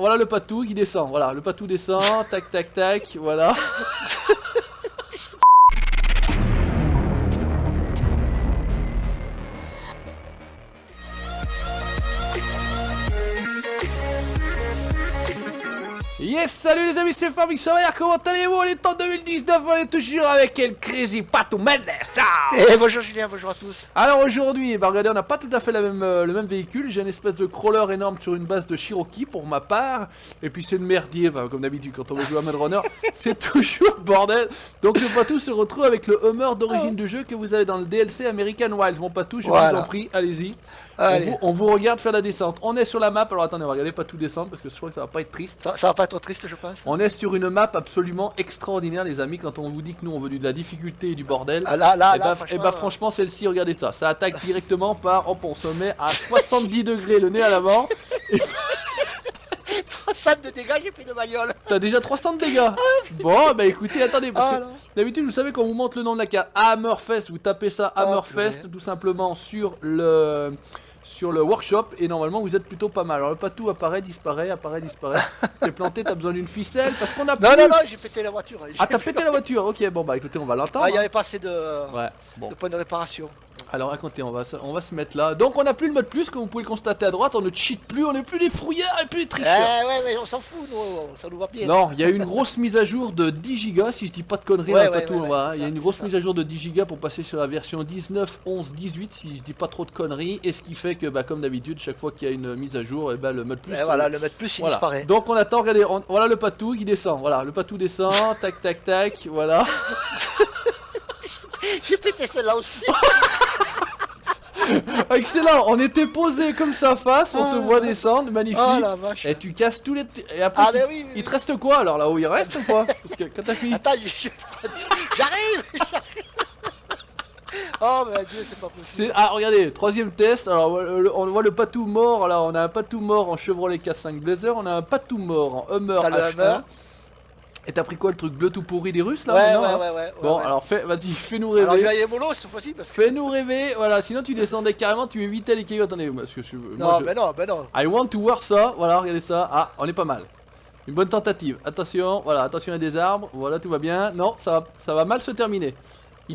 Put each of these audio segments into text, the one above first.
voilà le patou qui descend. Voilà, le patou descend. Tac, tac, tac. Voilà. Yes, salut les amis, c'est Fabien Savard, comment allez-vous? On est en 2019, on est toujours avec El Crazy Patou Mendes, ciao. Et bonjour Julien, bonjour à tous. Alors aujourd'hui, bah regardez, on n'a pas tout à fait le même véhicule. J'ai une espèce de crawler énorme sur une base de Cherokee pour ma part. Et puis c'est le merdier, bah, comme d'habitude quand on veut jouer à Mad Runner, c'est toujours bordel. Donc le Patou se retrouve avec le Hummer d'origine du jeu que vous avez dans le DLC American Wilds. Mon Patou, je vous en prie, allez-y. On vous regarde faire la descente. On est sur la map, alors attendez, on va regarder Patou descendre parce que je crois que ça va pas être triste. Ça va pas être triste, je pense. On est sur une map absolument extraordinaire, les amis. Quand on vous dit que nous on veut de la difficulté et du bordel, et bah franchement, celle-ci, regardez ça. Ça attaque directement par, hop, on se met à 70 degrés, le nez à l'avant. 300 de dégâts, j'ai fait de bagnole. T'as déjà 300 de dégâts. Bon, bah écoutez, attendez, parce que d'habitude, vous savez, quand vous montre le nom de la carte Hammerfest, vous tapez ça Hammerfest tout simplement sur le workshop et normalement vous êtes plutôt pas mal. Alors le Patou apparaît, disparaît. T'es planté, t'as besoin d'une ficelle parce qu'on a plus... Non, j'ai pété la voiture. Ah, t'as pété la voiture, ok, bon bah écoutez, on va l'entendre. Ah, il y avait pas assez de points de réparation. Alors racontez, on va se mettre là. Donc on n'a plus le mode plus, comme vous pouvez le constater à droite, on ne cheat plus, on n'est plus des frouillards et plus des tricheurs. Ouais, mais on s'en fout, nous, ça nous va bien. Non, il y a eu une grosse mise à jour de 10 Go, si je dis pas de conneries, il y a une grosse mise à jour de 10 Go pour passer sur la version 19, 11, 18, si je dis pas trop de conneries, et ce qui fait que, bah, comme d'habitude, chaque fois qu'il y a une mise à jour, et bah, le mode plus... voilà, le mode plus, il disparaît. Donc on attend, regardez, voilà le Patou qui descend, voilà, le Patou descend, tac, tac, tac, voilà. J'ai pété celle-là aussi. Excellent, on était posé comme ça face, on te voit descendre, magnifique. Oh la vache. Et tu casses tous les... Et après, il te reste quoi alors là où il reste ou quoi? Parce que quand t'as fini... Attends, j'arrive. Oh mais Dieu, c'est pas possible. Ah regardez, troisième test, alors on voit le Patou mort, là on a un Patou mort en Chevrolet K5 Blazer, on a un Patou mort en Hummer H1. Et t'as pris quoi, le truc bleu tout pourri des Russes là? Ouais. Bon, alors vas-y, fais-nous rêver. Alors il y a mollo cette fois-ci parce que... Fais-nous rêver, voilà, sinon tu descendais carrément, tu évitais les cailloux. Attendez, parce que mais non. I want to voir ça, voilà, regardez ça. Ah, on est pas mal. Une bonne tentative. Attention, voilà, attention à des arbres, voilà, tout va bien. Non, ça va mal se terminer.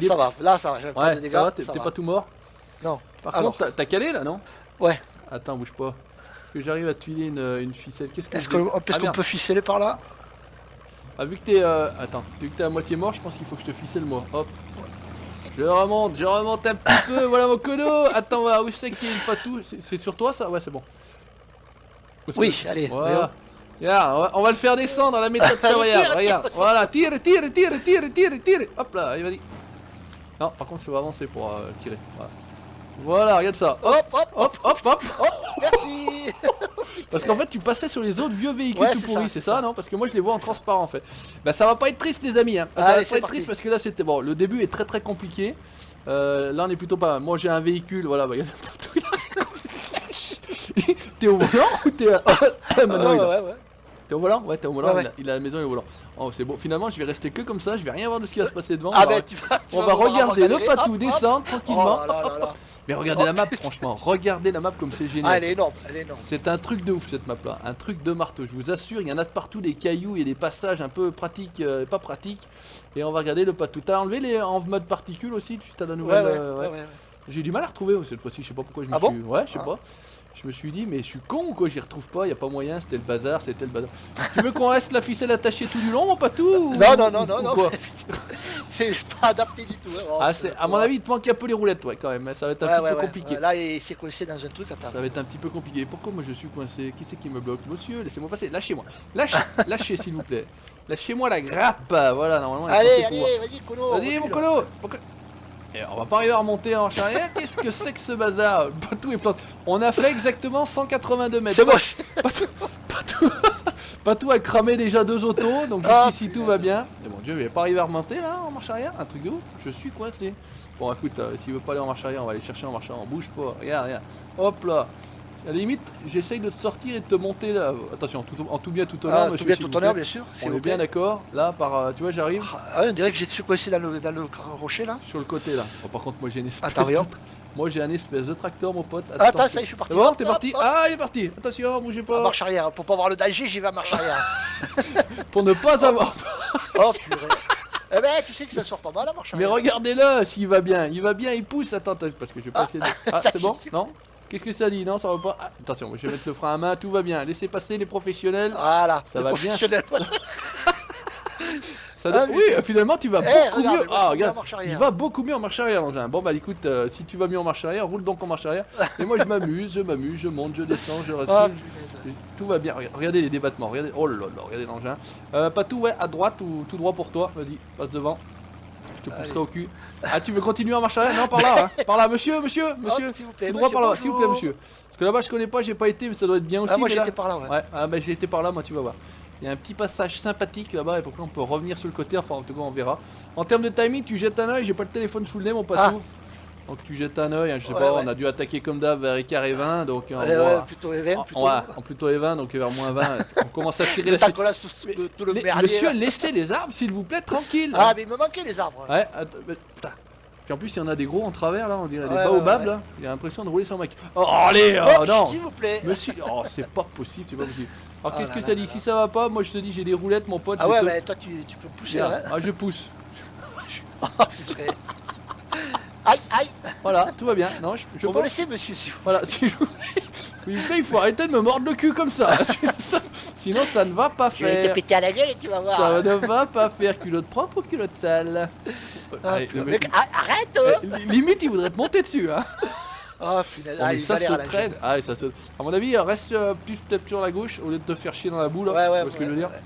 Ça va, là ça va, j'ai pas de dégâts. Ça va, t'es pas tout mort? Non. Par contre, t'as calé là, non? Ouais. Attends, bouge pas. Est-ce que j'arrive à te filer une ficelle? Est-ce qu'on peut ficeler par là? Ah, vu que t'es vu que t'es à moitié mort, je pense qu'il faut que je te ficelle moi. Hop. Je remonte un petit peu, voilà mon cono. Attends, voilà, où c'est qu'il y a une Patou? C'est sur toi ça? Ouais, c'est bon. Oui, allez. Voilà. Regarde, on va le faire descendre à la méthode savoyarde. Regarde, voilà, tire. Hop là, allez, vas-y. Non, par contre, il faut avancer pour tirer. Voilà, regarde ça. Hop. Merci. Parce qu'en fait tu passais sur les autres vieux véhicules tout pourris, c'est ça, non? Parce que moi je les vois en transparent en fait. Bah ça va pas être triste les amis, hein. Ça va pas être triste parce que là c'était bon, le début est très compliqué. Là on est plutôt pas... Moi j'ai un véhicule, voilà, bah, t'es au volant ou t'es à la manoïde? T'es au volant? Ouais, t'es au volant, il a la maison et au volant. Oh c'est bon, finalement je vais rester que comme ça, je vais rien voir de ce qui va se passer devant. On va regarder le Patou descendre tranquillement. Mais regardez la map, franchement, regardez la map comme c'est génial. Ah, elle est énorme. C'est un truc de ouf cette map là, un truc de marteau, je vous assure, il y en a de partout, des cailloux et des passages un peu pratiques, pas pratiques. Et on va regarder le Patou. T'as enlevé les en mode particule aussi, tu t'as la nouvelle... Ouais. J'ai du mal à retrouver cette fois-ci, je sais pas pourquoi je me suis... Ouais, je sais pas. Je me suis dit, mais je suis con ou quoi, j'y retrouve pas, y a pas moyen, c'était le bazar. Tu veux qu'on reste la ficelle attachée tout du long, mon Patou? Non. Quoi c'est pas adapté du tout. À mon avis, il te manque un peu les roulettes, quand même. Ça va être un petit peu compliqué. Là, il s'est coincé dans un truc. Ça va être un petit peu compliqué. Pourquoi moi je suis coincé? Qui c'est qui me bloque? Monsieur, laissez-moi passer. Lâchez-moi. Lâchez, s'il vous plaît. Lâchez-moi la grappe. Voilà, normalement. Allez, vas-y, Colo. Vas-y, mon Colo. Et on va pas arriver à remonter en charrière. Qu'est-ce que c'est que ce bazar? Patou est planté. On a fait exactement 182 mètres. C'est bon. Patou a cramé déjà 2 autos, donc jusqu'ici tout va bien. Mais mon Dieu, il va pas arriver à remonter là en marche arrière, un truc de ouf. Je suis coincé. Bon, écoute, s'il veut pas aller en marche arrière, on va aller chercher en marche arrière. On bouge pas. Regarde. Hop là. À la limite, j'essaye de te sortir et de te monter là. Attention, en tout bien, tout honneur, Tout monsieur. bien, s'il tout vous honneur, plaît. bien sûr. On est bien d'accord. Là, tu vois, j'arrive Ah ouais, on dirait que j'ai coincé dans le rocher là. sur le côté là. Bon, par contre, moi j'ai une espèce Attends, voyons. Moi j'ai un espèce de tracteur, mon pote. Attends, ça y est, je suis parti. C'est bon, Hop, t'es hop, parti. hop. Ah, il est parti. Attention, bougez À pas. marche arrière, pour pas voir le danger, j'y vais à marche arrière. Pour ne pas avoir. Oh purée. Eh ben, tu sais que ça sort pas mal à marche Mais arrière. regardez-le, s'il va bien. Il va bien, il pousse. Attends, parce que je vais pas essayer de. Ah, c'est bon? Non? Qu'est-ce que ça dit? Non, ça va pas. Ah, attention, je vais mettre le frein à main, tout va bien. Laissez passer les professionnels. Voilà. Ça le va bien. professionnel. Oui, finalement, tu vas beaucoup regarde, mieux. moi, Ah, je vais en regarde, marche il arrière. va beaucoup mieux en marche arrière, l'engin. Bon, bah écoute, si tu vas mieux en marche arrière, roule donc en marche arrière. Et moi, je m'amuse, je monte, je descends, je reste. Ah, Tout va bien. Regardez les débattements. Regardez. Oh là là, regardez l'engin. Patou, ouais, à droite ou tout droit pour toi. Vas-y, passe devant. Je te pousserai au cul. Ah, tu veux continuer en marche arrière? Non, par là, hein. Par là, monsieur. Hop, s'il vous plaît, Tout droit monsieur, par là, s'il vous plaît, bonjour. monsieur. Parce que là-bas, je connais pas, j'ai pas été, mais ça doit être bien aussi. Ah, moi mais là- j'étais par là, ouais. Ouais, ah, bah j'ai été par là, moi, tu vas voir. Il y a un petit passage sympathique là-bas, et pourquoi on peut revenir sur le côté, enfin, en tout cas, on verra. En termes de timing, tu jettes un oeil, j'ai pas le téléphone sous le nez, mon patou. Donc tu jettes un oeil, hein, je sais Ouais, pas, ouais. on a dû attaquer comme d'hab vers écart et 20, donc on Ouais, voit- plutôt évent, plutôt. en plutôt et 20, donc vers moins 20, on commence à tirer la T'as suite. collé tout le merdier. Monsieur, là. laissez les arbres, s'il vous plaît, tranquille. Ah, mais il me manquait les arbres. Ouais, attends, mais, putain. Puis en plus, il y en a des gros en travers là, on dirait des Ouais, baobabs ouais, là. J'ai l'impression de rouler sur un mec. Oh, allez, Oh, non. s'il vous plaît. Monsieur, oh, c'est pas possible, c'est pas possible. Alors Oh qu'est-ce là que là ça là dit? là. Si ça va pas, moi je te dis, j'ai des roulettes, mon pote. Ah je ouais, te- mais toi tu peux pousser Viens. là. Ah, je pousse. Oh, purée. Aïe, aïe. Voilà, tout va bien. Non, je Faut me pense. laisser, monsieur, si vous Voilà, s'il vous plaît, il faut arrêter de me mordre le cul comme ça. Sinon, ça ne va pas Je vais te faire. péter à la gueule et tu vas voir. Ça ne va pas faire. Culotte propre ou culotte sale? Ah, Allez, purée. le Mec, mec- arrête. Limite, il voudrait te monter dessus. Hein. Oh punaise, Oh, mais il ça se galère, là, traîne. Ah, et ça se. À mon avis, reste plus peut-être sur la gauche au lieu de te faire chier dans la boule. Ouais, Tu ouais, vois ce que je veux dire? ouais.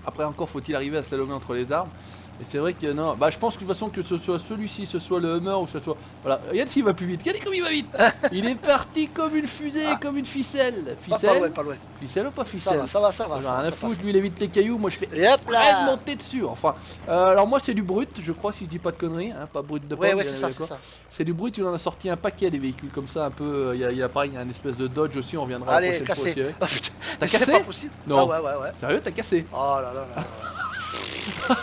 Après, encore faut-il arriver à slalomer entre les arbres. Et c'est vrai que non. Bah, je pense que de toute façon, que ce soit celui-ci, ce soit le Hummer ou que ce soit. Voilà. Regarde s'il va plus vite. Regardez comme il va vite. Il est parti comme une fusée, comme une ficelle. Pas Ficelle? loin, pas loin. Ficelle ou pas Ça ficelle? va, ça va, ça va. J'en ai ça rien va, à ça foutre, passe. lui il évite les cailloux, moi je fais Et hop exprès là. de monter dessus. Enfin, alors moi c'est du brut, je crois, si je dis pas de conneries, hein, pas brut de pomme. Ouais, ouais, bien c'est ça, d'accord. c'est ça. C'est du brut, il en a sorti un paquet des véhicules comme ça, un peu. Il y a pareil, il y a une espèce de Dodge aussi, on reviendra la Allez, prochaine fois cassé. aussi avec. Oh, putain. T'as Mais cassé? C'est pas possible. Non. Ah ouais, ouais, ouais. Sérieux, t'as cassé? Oh là là là.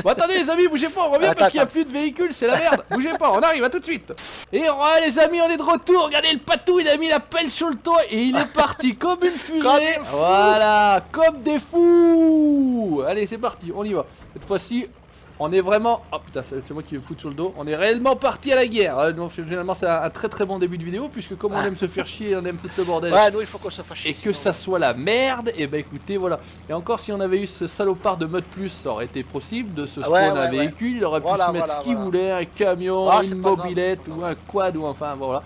Bon, attendez les amis, bougez pas, on revient Attends, parce qu'il n'y a attends. plus de véhicules, c'est la merde. Bougez pas, on arrive, à tout de suite. Et ouais, les amis, on est de retour. Regardez le patou, il a mis la pelle sur le toit et il est parti comme une fusée. Comme des fous. Voilà, comme des fous. Allez, c'est parti, on y va. Cette fois-ci, on est vraiment. Oh putain, c'est moi qui me foutre sur le dos. On est réellement parti à la guerre. Donc, généralement, c'est un très très bon début de vidéo puisque comme on aime se faire chier, on aime foutre le bordel. Ouais, nous il faut qu'on se fâche. Et que ça soit la merde, et bah écoutez, voilà. Et encore, si on avait eu ce salopard de mode plus, ça aurait été possible de se spawn Ouais, un ouais, ouais. véhicule, il aurait Voilà, pu se mettre voilà, ce qu'il voilà. voulait, un camion, Ah, c'est une pas grave, mobilette c'est pas ou un quad ou enfin voilà.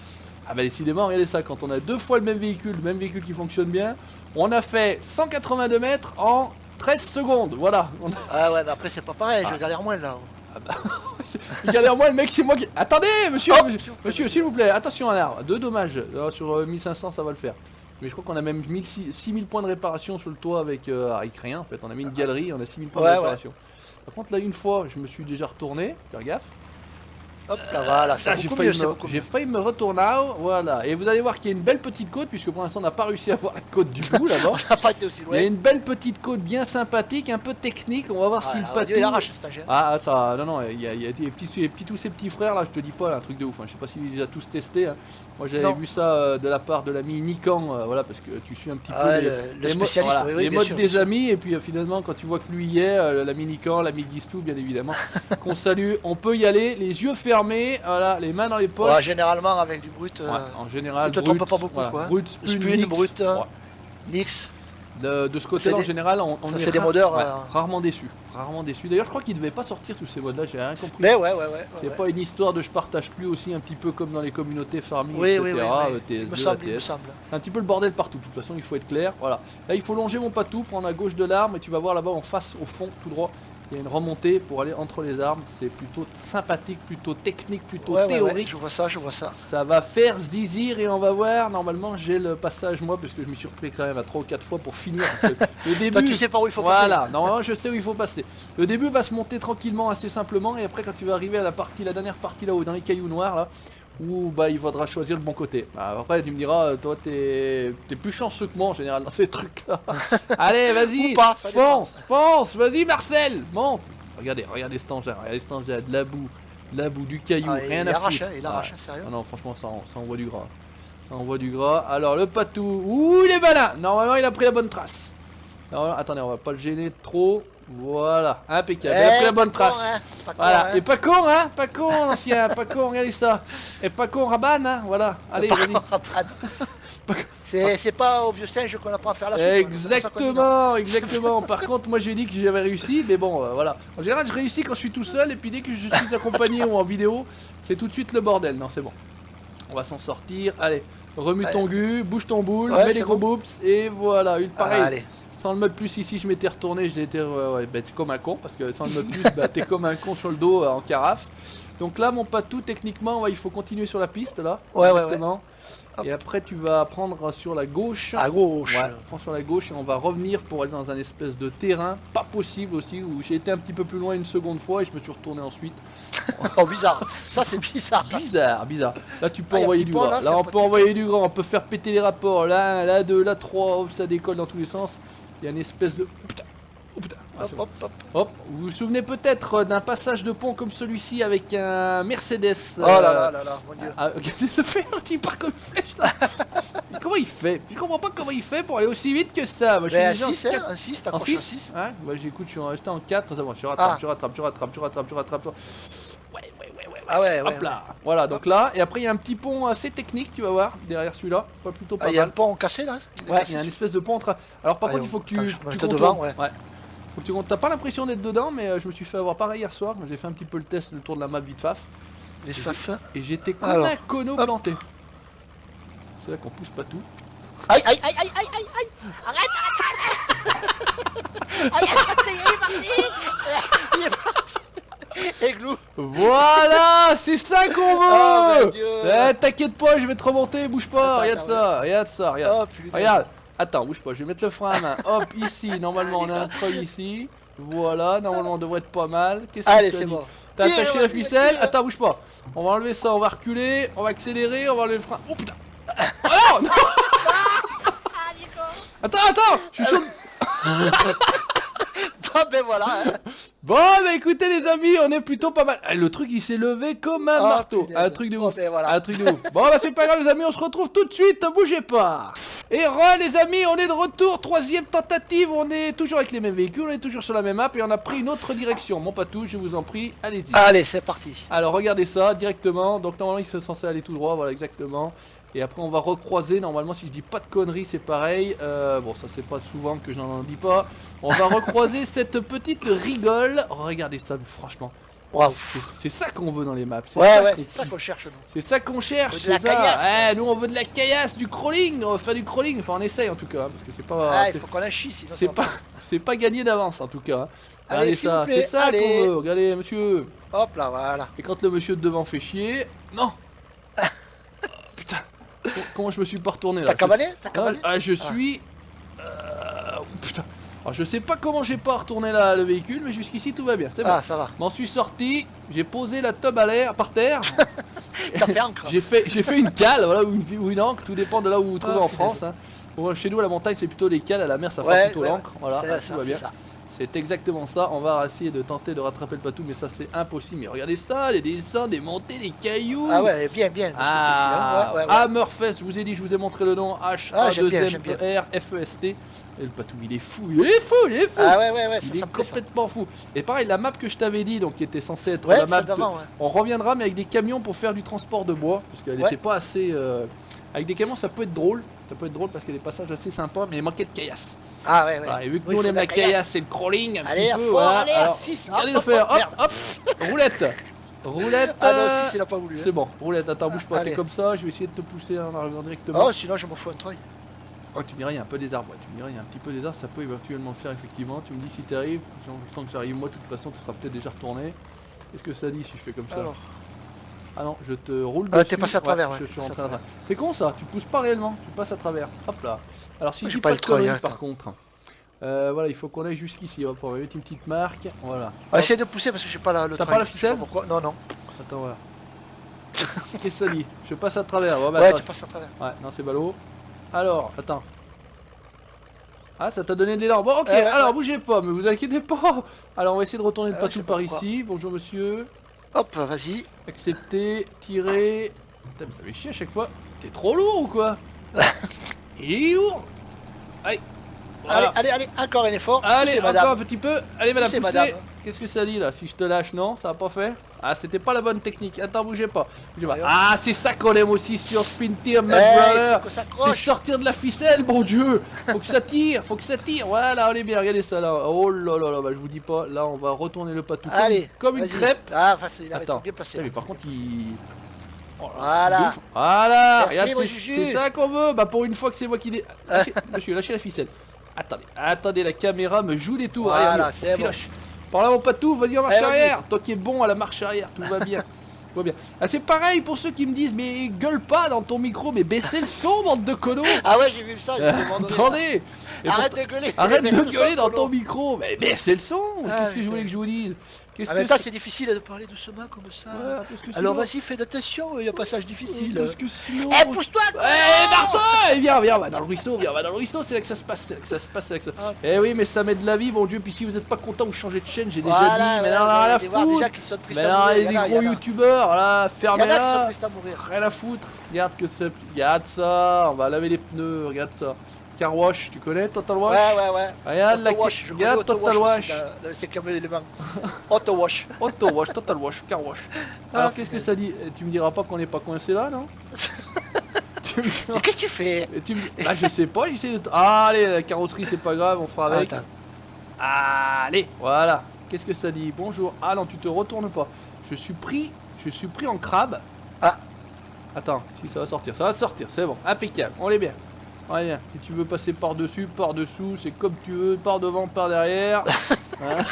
Ah bah décidément, regardez ça, quand on a deux fois le même véhicule qui fonctionne bien, on a fait 182 mètres en 13 secondes, voilà. Ah ouais, mais après c'est pas pareil, je galère moins là. Il galère moi le mec, c'est moi qui... Attendez monsieur, Hop, monsieur, s'il vous plaît, attention à l'arbre, deux dommages. Alors, sur 1500 ça va le faire. Mais je crois qu'on a même mis 6000 points de réparation sur le toit avec rien en fait. On a mis une galerie, on a 6000 points Ouais, de réparation. Par contre là une fois je me suis déjà retourné, faire gaffe. Hop là, voilà, c'est Ah, j'ai beaucoup failli, mieux, c'est beaucoup j'ai mieux. failli me retourner, voilà. Et vous allez voir qu'il y a une belle petite côte, puisque pour l'instant on n'a pas réussi à voir la côte du bout là-bas. On n'a pas été aussi Il y a loin. une belle petite côte bien sympathique, un peu technique. On va voir si le patou. Il arrache ce stagiaire. Ah ça, non, il y a tous ces petits frères là, je te dis pas, là, un truc de ouf. Hein. Je sais pas s'il les a tous testés. Hein. Moi j'avais Non. vu ça de la part de l'ami Nikan, voilà, parce que tu suis un petit Ah peu ouais, les, le les mo- spécialiste, voilà, oui, oui, les bien modes sûr, des bien sûr. amis, et puis finalement quand tu vois que lui y est, l'ami Nikan, l'ami Gistou, bien évidemment, qu'on salue, on peut y aller, les yeux fermés, voilà, les mains dans les poches. Ouais, généralement avec du brut. Ouais, en général, te brut, trompe pas beaucoup, voilà, quoi. brut, spun, Spun, nix, brut, ouais. Nix. De ce côté-là, en C'est des- général, on ça, est c'est des modeurs, rarement déçus. Rarement déçus. D'ailleurs, je crois qu'ils ne devaient pas sortir tous ces modes-là, j'ai rien compris. Mais ouais. C'est pas une histoire de je partage plus aussi, un petit peu comme dans les communautés farming, Oui, etc. oui, oui, oui. Il TS2, me semble, il me ATS. semble. C'est un petit peu le bordel partout, de toute façon, il faut être clair. Voilà. Là, il faut longer mon patou, prendre à gauche de l'arbre, et tu vas voir là-bas en face, au fond, tout droit. Il y a une remontée pour aller entre les arbres. C'est plutôt sympathique, plutôt technique, plutôt Ouais, théorique. je vois ça, je vois ça. Ça va faire zizir et on va voir. Normalement, j'ai le passage, moi, parce que je me suis repris quand même à 3 ou 4 fois pour finir. Parce que le début. Toi, tu sais pas où il faut Voilà, normalement, je sais où il faut passer. Le début va se monter tranquillement, assez simplement. Et après, quand tu vas arriver à la dernière partie là-haut, dans les cailloux noirs, là, ou bah il faudra choisir le bon côté. Bah, après tu me diras, toi t'es plus chanceux que moi en général dans ces trucs là. Allez vas-y, Ou pas, ça dépend. fonce, vas-y Marcel, monte. Regardez cet engin, de la boue, du caillou, Ah, rien il à arrache, foutre. hein, il arrache, hein, sérieux. Ah non franchement ça envoie du gras. Ça envoie du gras. Alors le patou, ouh il est malin. Normalement il a pris la bonne trace. Alors, attendez, on va pas le gêner trop. Voilà, impeccable. Il a pris la bonne trace. Hein, pas con, Voilà, hein. et pas con, hein, pas con, ancien, pas con, regardez ça. Et pas con, Rabanne, hein, voilà. Allez, Pas vas-y. con, Rabanne. C'est pas au vieux singe qu'on apprend à faire la soupe. Exactement. Par contre, moi j'ai dit que j'avais réussi, mais bon, voilà. En général, je réussis quand je suis tout seul, et puis dès que je suis accompagné ou en vidéo, c'est tout de suite le bordel. Non, c'est bon. On va s'en sortir. Allez, remue ton gu, bouge ton boule, Ouais, mets les c'est gros bon. boops, et voilà. Pareil. Allez. Sans le mode plus ici, je m'étais retourné, je l'étais bah, t'es comme un con, parce que sans le mode plus, bah, t'es comme un con sur le dos en carafe. Donc là, mon patou, techniquement, ouais, il faut continuer sur la piste là. Ouais. Et après, tu vas prendre sur la gauche. À gauche. Ouais, prends sur la gauche et on va revenir pour aller dans un espèce de terrain, pas possible aussi, où j'ai été un petit peu plus loin une seconde fois et je me suis retourné ensuite. Oh, bizarre. Ça, c'est bizarre. Bizarre. Là, tu peux Ah, y a un envoyer petit du point, gras. là, Là, c'est on un peut petit envoyer du gras, on peut faire péter les rapports. Là, 1, là 2, là 3, hop, ça décolle dans tous les sens. Il y a une espèce de... Oh putain. Ah, c'est bon. Hop, vous vous souvenez peut-être d'un passage de pont comme celui-ci avec un Mercedes. Oh là, mon dieu. Regardez le fer, il part comme une flèche là. Mais comment il fait? Je comprends pas comment il fait pour aller aussi vite que ça. Moi, je suis Mais déjà un en 6, hein, 4. un 6, En t'accroches un 6 6. hein? Bah j'écoute, je suis resté en 4, c'est bon, je rattrape. Ouais. Ah ouais. Hop là. Voilà, donc là, et après il y a un petit pont assez technique, tu vas voir, derrière celui-là. Pas plutôt pas Ah, il y a un mal. pont cassé là. Ouais, il y a un espèce de pont entre... Alors par Allez, contre, il faut que attends, tu je me mets contrôles. devant, ouais. Faut que tu comptes. T'as pas l'impression d'être dedans, mais je me suis fait avoir pareil hier soir. J'ai fait un petit peu le test, le tour de la map vite faf. Les faf. Et j'étais comme Alors, un cono hop. planté. C'est là qu'on pousse pas tout. Aïe. Arrête. Aïe, il est parti. Églou. Voilà, c'est ça qu'on Oh, veut. mon Dieu. T'inquiète pas, je vais te remonter, bouge pas. Attends, Regarde ça. Oh putain. Regarde. Attends, bouge pas, je vais mettre le frein à main. Hop, ici, normalement on a un treuil ici. Voilà, normalement on devrait être pas mal. Qu'est-ce que Allez, ça c'est dit? bon. T'as Tire, attaché la vas-y, ficelle? tire. Attends, bouge pas. On va enlever ça, on va reculer, on va accélérer, on va enlever le frein. Oh putain. Oh non. Attends, je suis chaud. Bon, ben voilà. Hein. Bon, bah écoutez les amis, on est plutôt pas mal. Le truc il s'est levé comme un Oh, marteau. punaise. Un truc de Bon, ouf. ben voilà. Un truc de ouf. Bon, bah c'est pas grave les amis, on se retrouve tout de suite, ne bougez pas. Et les amis, on est de retour, 3e tentative, on est toujours avec les mêmes véhicules, on est toujours sur la même map et on a pris une autre direction. Mon patou, je vous en prie, allez-y. Allez, c'est parti. Alors regardez ça directement, donc normalement il est censé aller tout droit, voilà exactement. Et après on va recroiser, normalement si je dis pas de conneries c'est pareil, bon ça c'est pas souvent que je n'en dis pas. On va recroiser cette petite rigole, regardez ça mais franchement, Waouh. c'est ça qu'on veut dans les maps, c'est Ouais, ça ouais, qu'on c'est ça kiffe. qu'on cherche nous. C'est ça qu'on cherche, On veut de la c'est ça. caillasse. Nous on veut de la caillasse, du crawling, on va faire du crawling, enfin on essaye en tout cas, hein, parce que c'est pas... Ah, c'est- il faut qu'on la chie sinon c'est ça va pas, c'est pas gagné d'avance en tout cas. Hein. Allez, Regardez s'il vous ça, plaît, c'est ça allez. qu'on veut, regardez monsieur. Hop là, voilà. Et quand le monsieur de devant fait chier... Non. Putain. Comment je me suis pas retourné là? T'as cavané? T'as Ah, cavané? je suis... Putain. Alors je sais pas comment j'ai pas retourné le véhicule, mais jusqu'ici tout va bien, c'est bon. Ah, ça va. M'en suis sorti, j'ai posé la tub à l'air, par terre. T'as fait encre. J'ai fait une cale, voilà, ou une ancre, tout dépend de là où vous vous trouvez en punaise. France. Hein. Bon, chez nous à la montagne c'est plutôt les cales, à la mer ça fera Ouais, plutôt ouais, l'encre, voilà, c'est ah, ça, tout va c'est bien. ça. C'est exactement ça, on va essayer de tenter de rattraper le patou, mais ça c'est impossible. Mais regardez ça, les dessins, des montées, des cailloux. Ah ouais, bien. Ah, Ouais. Hammerfest, je vous ai dit, je vous ai montré le nom, Ah, j'aime bien, j'aime bien. H-A-2-M-E-R-F-E-S-T. Et le patou, il est fou. Ah ouais, ça, Il est ça me plaît ça. complètement fou. Et pareil, la map que je t'avais dit, donc qui était censée être Ouais, la map, celle d'avant, ouais. on reviendra, mais avec des camions pour faire du transport de bois, parce qu'elle Ouais. n'était pas assez. Avec des camions, ça peut être drôle. Ça peut être drôle parce qu'il y a des passages assez sympas, mais il manquait de caillasse. Ah ouais. Voilà, et vu que Oui, nous on faut aime de la caillasse et le crawling, un Allez, petit à peu, fond, voilà. allez, à Alors, six, regardez hop, le faire, hop, hop, roulette. Roulette. Ah non, si, il a pas voulu. C'est bon, roulette, attends, bouge pas, t'es allez. comme ça, je vais essayer de te pousser en arrivant directement. Oh, sinon je m'en fous un treuil. Oh, tu me diras, il y a un peu des arbres, ouais, tu me diras, il y a un petit peu des arbres, ça peut éventuellement le faire effectivement. Tu me dis si t'arrives, tant que j'arrive moi, de toute façon, tu seras peut-être déjà retourné. Qu'est-ce que ça dit si je fais comme ça? Alors. Ah non, je te roule Ah, dessus. t'es passé à travers, ouais. Je suis Passé rentré à à travers. C'est con ça, tu pousses pas réellement, tu passes à travers. Hop là. Alors si je J'ai dis pas pas le de conneries treuil, par attends. contre. Voilà, il faut qu'on aille jusqu'ici, hop, on va mettre une petite marque. Voilà. On va essayer de pousser parce que j'ai pas le T'as treuil. pas la Je sais ficelle? pourquoi. Non. Attends, voilà. Qu'est-ce que ça dit? Je passe à travers. Bon, bah, Ouais, attends. tu passes à travers. Ouais, non, c'est ballot. Alors, attends. Ah, ça t'a donné de l'élan. Bon, ok, ouais, alors ouais. bougez pas, mais vous inquiétez pas. Alors, on va essayer de retourner le Je patou sais pas par pourquoi. ici. Bonjour, monsieur. Hop, vas-y. Accepter, tirer. Putain, mais ça fait chier à chaque fois. T'es trop lourd ou quoi? Il est lourd. Allez. Voilà. Allez, encore un effort. Allez, Poussez, encore madame. un petit peu. Allez, madame, Poussez, poussez. madame. Qu'est-ce que ça dit là? Si je te lâche, non? Ça a pas fait? Ah, c'était pas la bonne technique. Attends, bougez pas. Bougez pas. Voyons. Ah, c'est ça qu'on aime aussi sur Spin Team, my Hey, brother. faut que ça C'est accroche. sortir de la ficelle, bon Dieu. Faut que ça tire, faut que ça tire. Voilà, on est bien. Regardez ça là. Oh là là là, bah, je vous dis pas. Là, on va retourner le patou Allez. comme une vas-y. crêpe. Ah, facile, il arrête Attends. bien passé. Putain, mais par contre, il. Oh là, Voilà. de ouf. Voilà. Merci, Regarde, mon c'est Juju. ça qu'on veut. Bah, pour une fois que c'est moi qui dé. Monsieur, lâchez la ficelle. Attendez, la caméra me joue des tours. Voilà, Allez, on c'est bon. filoche. Par là, mon patou, vas-y en marche Vas-y. arrière. Toi qui es bon à la marche arrière, tout va bien. Tout va bien. Ah, c'est pareil pour ceux qui me disent, mais gueule pas dans ton micro, mais baissez le son, bande de conneaux. Ah ouais, j'ai vu ça. J'ai demandé ça. Attendez. Et Arrête pourtant- de gueuler. Arrête Mais de le gueuler son, dans Polo. ton micro. Mais baissez le son. Ah, Qu'est-ce que je mais- voulais que je vous dise? Qu'est-ce En même que temps, c'est c'est difficile de parler doucement comme ça. Ouais, parce que Alors sinon- vas-y, fais attention, il y a un passage difficile. Parce que sinon. Eh, pousse-toi. Eh, Martin! Eh, viens, va dans le ruisseau, va dans le ruisseau, c'est là que ça se passe, c'est là que ça se passe, c'est là que ça. Ah. Eh oui, mais ça met de la vie, mon Dieu, puis si vous êtes pas content, vous changez de chaîne, j'ai déjà Voilà, dit, mais ouais, non, vous rien à allez voir foutre! déjà qu'ils sont tristes Mais à non, mourir, il y a y en des a, gros y en a. youtubeurs, là, Il y en a qui sont fermez-la! tristes à mourir. Rien à foutre, regarde que ça, regarde ça, on va laver les pneus, regarde ça. Car wash, tu connais Total Wash? Ouais. Regarde la Auto-wash, je connais regarde Auto-wash Total aussi, Wash. dans le cinquième élément. Auto-wash. Auto Wash, Total Wash, Car Wash. Alors qu'est-ce que ça dit? Tu me diras pas qu'on n'est pas coincé là, non? Tu me diras. Mais qu'est-ce que tu fais? Et tu me dis, bah je sais pas, j'essaie de. Ah, allez, la carrosserie c'est pas grave, on fera avec. Attends. Allez, voilà. Qu'est-ce que ça dit? Bonjour. Ah non, tu te retournes pas. Je suis pris en crabe. Ah. Attends, si ça va sortir, c'est bon, impeccable, on est bien. On est bien. Si tu veux passer par-dessus, par-dessous, c'est comme tu veux, par devant, par derrière. Hein.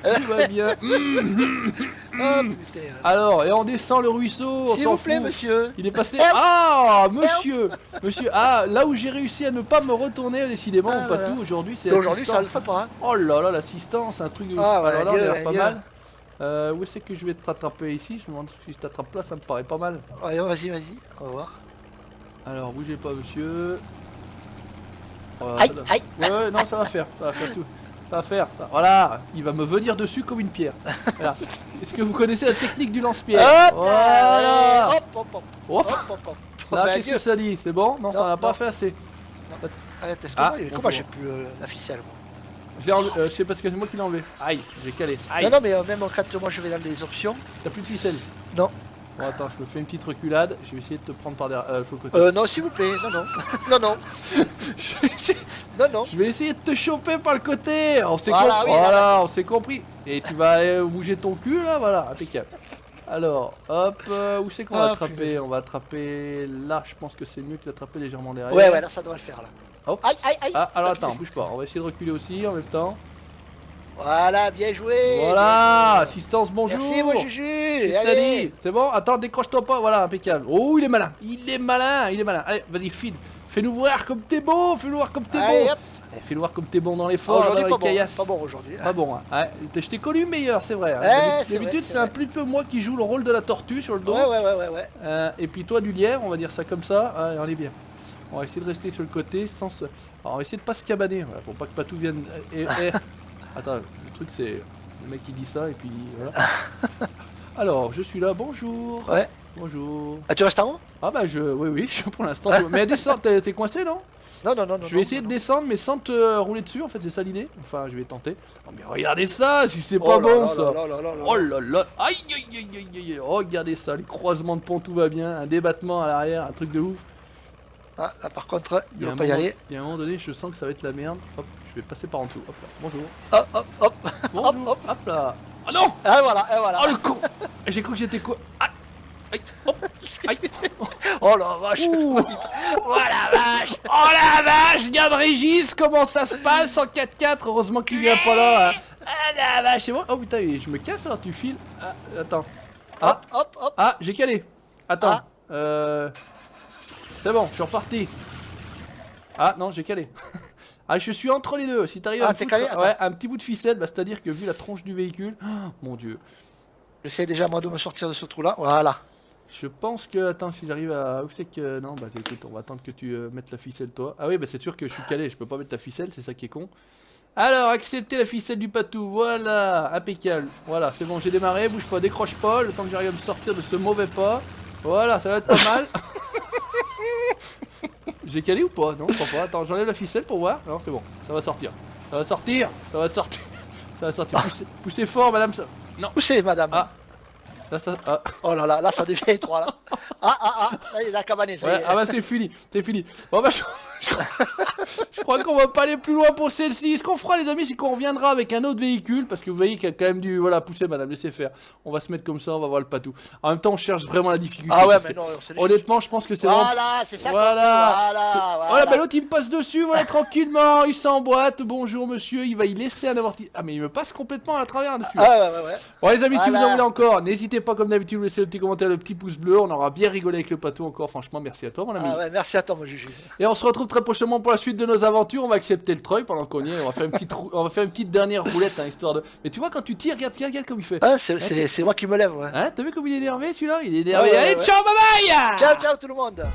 Tout va bien. Oh putain. Alors, et on descend le ruisseau, on S'il s'en vous plaît, fout. monsieur. Il est passé. Help. Ah, monsieur, ah, là où j'ai réussi à ne pas me retourner, décidément, Ah, mon patou, voilà. aujourd'hui, c'est Aujourd'hui, ça le l'assistance. fait pas. Hein. Oh là là, l'assistance, un truc de ouf. Ah, ouais, Alors là, on a Dieu, l'air pas Dieu. mal. Où est-ce que je vais te rattraper ici? Je me demande si je t'attrape là, ça me paraît pas mal. Voyons, vas-y, on va voir. Alors, bougez pas, monsieur. Voilà, Aïe, ça doit- aïe. Ouais, non, ça va faire tout. Ça va faire, ça. Voilà, il va me venir dessus comme une pierre. Voilà. Est-ce que vous connaissez la technique du lance-pierre? Hop, Voilà. hop. Hop. Hop. Là, Ben, qu'est-ce Dieu. que ça dit? C'est bon? Non, ça Non, n'a pas non. fait assez. Arrête, est-ce que Ah, moi, bonjour. comment j'ai plus la ficelle moi Je sais parce que c'est moi qui l'ai enlevé. Aïe, j'ai calé. Aïe, Non, mais même quand moi je vais dans les options. t'as plus de ficelle. Non. Bon, attends, je me fais une petite reculade. Je vais essayer de te prendre par derrière. Faut le côté. Non, s'il vous plaît, non. Je vais essayer- Non. Je vais essayer de te choper par le côté. On s'est Voilà, oui, voilà, là, on s'est compris. Et tu vas aller bouger ton cul là, voilà, impeccable. Alors, hop, où c'est qu'on va Ah, attraper? punaise. On va attraper là. Je pense que c'est mieux que d'attraper légèrement derrière. Ouais, là ça doit le faire là. Hop. Aïe. Ah, alors attends, bouge pas. On va essayer de reculer aussi en même temps. Voilà, bien joué. Voilà, assistance, bonjour. Merci, mon Juju. Qu'est-ce que ça Allez. dit? C'est bon? Attends, décroche-toi pas, voilà, impeccable. Oh, il est malin. Allez, vas-y, file. Fais-nous voir comme t'es bon, fais-nous voir comme t'es Allez, bon. hop. Allez, fais-nous voir comme t'es bon dans Ah, l'effort, aujourd'hui, dans les pas bon. caillasses. Pas bon aujourd'hui. Pas bon, hein. Ouais, je t'ai connu meilleur, c'est vrai. Hein. Ouais, c'est D'habitude, vrai, c'est c'est un vrai. petit peu moi qui joue le rôle de la tortue sur le dos. Ouais. Et puis toi, du lièvre, on va dire ça comme ça. Ouais, on est bien. On va essayer de rester sur le côté sans se. Alors, on va essayer de pas se cabaner, voilà, pour pas que Patou vienne. Attends, le truc c'est. Le mec qui dit ça et puis voilà. Alors, je suis là, bonjour. Ouais. Bonjour. Ah, tu restes en haut? Ah bah oui, je pour l'instant. Mais descends, t'es coincé non? Non. Je vais essayer de descendre mais sans te rouler dessus en fait, c'est ça l'idée. Enfin, je vais tenter. Oh mais regardez ça, si c'est pas bon ça. Oh là là, aïe aïe aïe aïe aïe. Oh, regardez ça, les croisements de pont, tout va bien, un débattement à l'arrière, un truc de ouf. Ah, là par contre, Il il y a va un pas y moment- aller. Il y a un moment donné, je sens que ça va être la merde. Hop, je vais passer par en dessous. Hop là, bonjour. Hop. Bonjour. hop. Hop là. Oh non. Ah, voilà. Oh le con. J'ai cru que j'étais quoi. Aïe. Aïe. Hop. Aïe. Oh la vache. Ouh. Oh la vache. Oh la vache, regarde Régis, comment ça se passe en 4x4, heureusement qu'il vient pas là. Hein. Ah la vache, c'est bon. Oh putain, je me casse alors tu files. Ah, attends. Ah, Hop. ah, j'ai calé. Attends. Ah. C'est bon, je suis reparti. Ah non, j'ai calé. Ah, je suis entre les deux. Si t'arrives à Ah, me t'es foutre, calé. Attends. ouais, un petit bout de ficelle, bah, c'est-à-dire que vu la tronche du véhicule, oh, mon dieu. J'essaie déjà moi de me sortir de ce trou là. Voilà. Je pense que... Attends, si j'arrive à... Où c'est que... Non, bah écoute, on va attendre que tu mettes la ficelle, toi. Ah oui, bah c'est sûr que je suis calé, je peux pas mettre ta ficelle, c'est ça qui est con. Alors, acceptez la ficelle du patou, voilà, impeccable. Voilà, c'est bon, j'ai démarré, bouge pas, décroche pas, le temps que j'arrive à me sortir de ce mauvais pas. Voilà, ça va être pas mal. J'ai calé ou pas? Non, je crois pas. Attends, j'enlève la ficelle pour voir. Non, c'est bon, ça va sortir. Ça va sortir, ça va sortir. Ça va sortir, poussez fort, madame. Ça... Non. Poussez, madame. Ah, là, ça... Ah. Oh là, ça devient étroit là. Là, il a cabané, ça y Ouais, est. ah bah c'est fini, c'est fini. Bon bah je crois qu'on va pas aller plus loin pour celle-ci. Ce qu'on fera les amis, c'est qu'on reviendra avec un autre véhicule. Parce que vous voyez qu'il y a quand même du... Voilà, poussez madame, laissez faire. On va se mettre comme ça, on va voir le patou. En même temps, on cherche vraiment la difficulté. Ah ouais, parce mais que, non, c'est honnêtement, je pense que c'est Voilà, vraiment... c'est ça. Voilà, Voilà. Voilà, bah l'autre il me passe dessus, voilà, tranquillement. Il s'emboîte, bonjour monsieur, il va y laisser un avorti. Ah mais il me passe complètement à la travers dessus. Ah ouais. Bon les amis, si vous en Voilà. voulez encore, n'hésitez pas comme d'habitude, laissez le petit commentaire, le petit pouce bleu. On aura bien rigolé avec le patou encore, franchement, merci à toi mon ami. Ah ouais, merci à toi, mon Juju. Et on se retrouve très prochainement pour la suite de nos aventures. On va accepter le treuil pendant qu'on y est. On va faire une petite dernière roulette, hein, histoire de. Mais tu vois, quand tu tires, regarde comme il fait. Ah, c'est moi qui me lève, ouais. Hein, t'as vu comme il est énervé celui-là? Il est énervé. Ouais, Allez, ouais. ciao, bye bye! Ciao tout le monde.